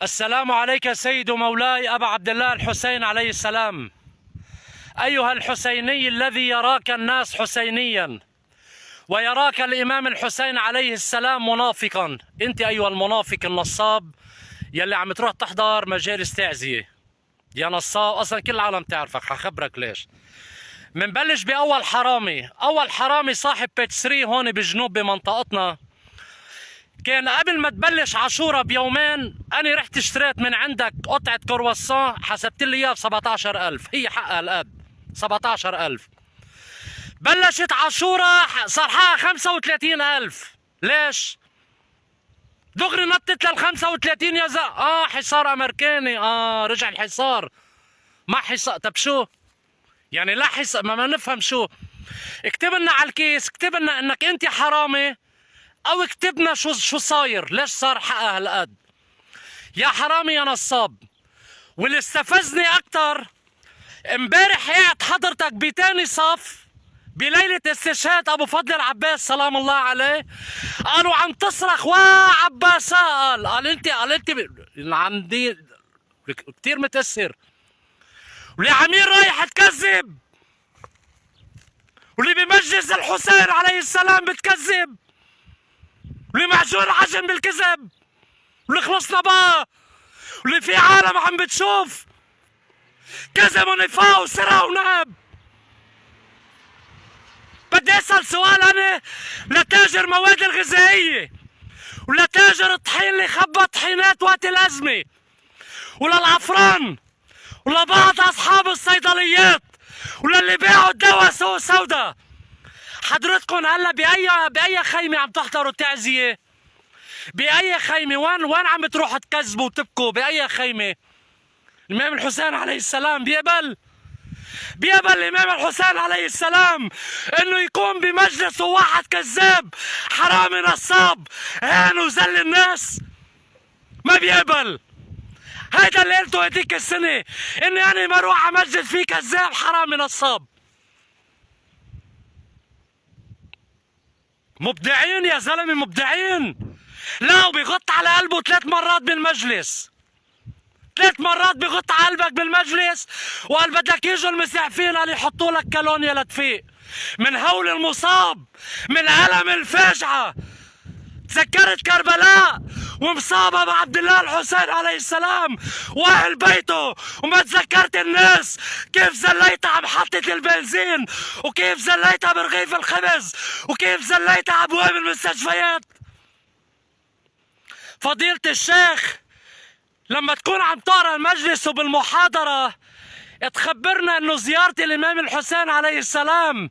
السلام عليك سيد مولاي أبا عبد الله الحسين عليه السلام. أيها الحسيني الذي يراك الناس حسينيا ويراك الإمام الحسين عليه السلام منافقا. أنت أيها المنافق النصاب يلي عم تروح تحضر مجالس تعزية يا نصاب، أصلا كل العالم تعرفك. حخبرك ليش. منبلش بأول حرامي. أول حرامي صاحب بيت 3 هون بجنوب بمنطقتنا. كان قبل ما تبلش عاشورا بيومين أنا رحت اشتريت من عندك قطعة كرواسون، حسبت لي إياها ب 17,000، هي حقها القد 17,000. بلشت عاشورا صار حقها 35,000. ليش؟ دغري نطت لل 35 يا حصار أمريكاني. رجع الحصار. ما حصار. طب شو؟ يعني لا حصار، ما نفهم شو. اكتب لنا على الكيس، اكتب لنا انك انت حرامي، او اكتبنا شو صاير، ليش صار حقها هالقد يا حرامي يا نصاب. واللي استفزني اكتر امبارح قعد حضرتك بتاني صف بليلة استشهاد ابو فضل العباس سلام الله عليه، قالوا عم تصرخ عباس. قال انت عندي كتير متأثر. والعمير رايح تكذب، واللي بمجلس الحسين عليه السلام بتكذب، واللي معجون عجن بالكذب، واللي خلصنا بقى، واللي في عالم عم بتشوف كذب ونفاق وسرقة ونهب. بدي اسأل سؤال انا لتاجر مواد الغذائية ولتاجر الطحين اللي خبى طحينات وقت الازمة، وللعفران ولبعض اصحاب الصيدليات وللي بيعوا الدواء سوق سودا. حضرتكم هلا بأي خيمة عم تحضروا التعزية؟ بأي خيمة؟ وين عم بتروحوا تكذبوا وتبكوا؟ بأي خيمة؟ الإمام الحسين عليه السلام بيقبل الإمام الحسين عليه السلام إنه يكون بمجلسه واحد كذاب حرامي نصاب هان وذل الناس؟ ما بيقبل. هيدا اللي قلته هديك السنة، إني أنا ما أروح على مجلس فيه كذاب حرامي نصاب. مبدعين يا زلمة، مبدعين. لا، وبيغط على قلبه 3 مرات بالمجلس، 3 مرات بيغط على قلبك بالمجلس، وقال بدك يجوا المسعفين قال يحطوا لك كالونيا لتفيق من هول المصاب، من ألم الفاجعة. تذكرت كربلاء ومصاب ابو عبد الله الحسين عليه السلام واهل بيته، وما تذكرت الناس كيف زليتها بحطة البنزين، وكيف زليتها برغيف الخبز، وكيف زليتها على ابواب المستشفيات. فضيلة الشيخ لما تكون عم تقرا المجلس وبالمحاضرة تخبرنا انه زيارة الامام الحسين عليه السلام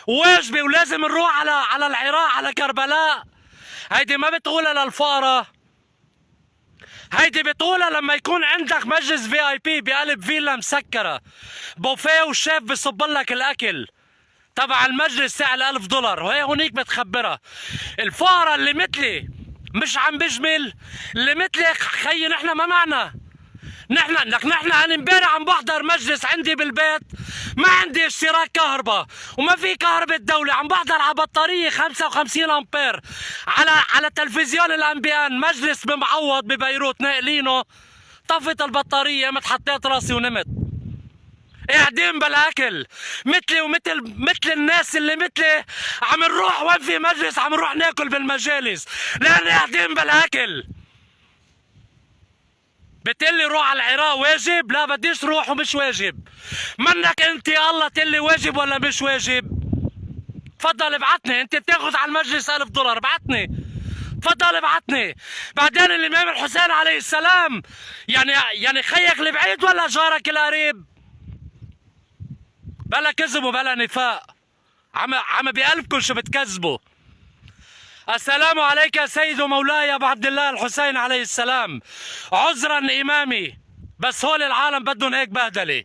واجبة ولازم نروح على العراق على كربلاء. هيدي ما بتقولها للفقراء، هيدي بتقولها لما يكون عندك مجلس VIP بقلب فيلا مسكرة بوفيه والشيف بصب لك الاكل تبع المجلس سعر $1000، وهي هونيك بتخبرها. الفقراء اللي مثلي مش عم بجمل، اللي مثلي خيي نحن ما معنا. نحن انا امبارح عم بحضر مجلس عندي بالبيت، ما عندي اشتراك كهرباء وما في كهرباء الدولة، عم بحضر على بطارية 55 امبير على تلفزيون الانبيان، مجلس بمعوض ببيروت ناقلينه، طفت البطارية قمت حطيت راسي ونمت. قاعدين بالاكل مثلي مثل الناس اللي مثلي عم نروح وين في مجلس عم نروح ناكل بالمجالس لان قاعدين بالاكل. بتقلي روح على العراق واجب؟ لا بديش روح ومش واجب. منك انت يا الله تقلي واجب ولا مش واجب؟ تفضل ابعتني. انت بتاخذ على المجلس $1000، ابعتني تفضل ابعتني. بعدين الامام الحسين عليه السلام يعني خيك البعيد ولا جارك القريب؟ بلا كذب وبلا نفاق، عم بقلبكم شو بتكذبوا. السلام عليك يا سيد مولاي ابو عبد الله الحسين عليه السلام. عذرا امامي، بس هول العالم بدهم هيك بهدله.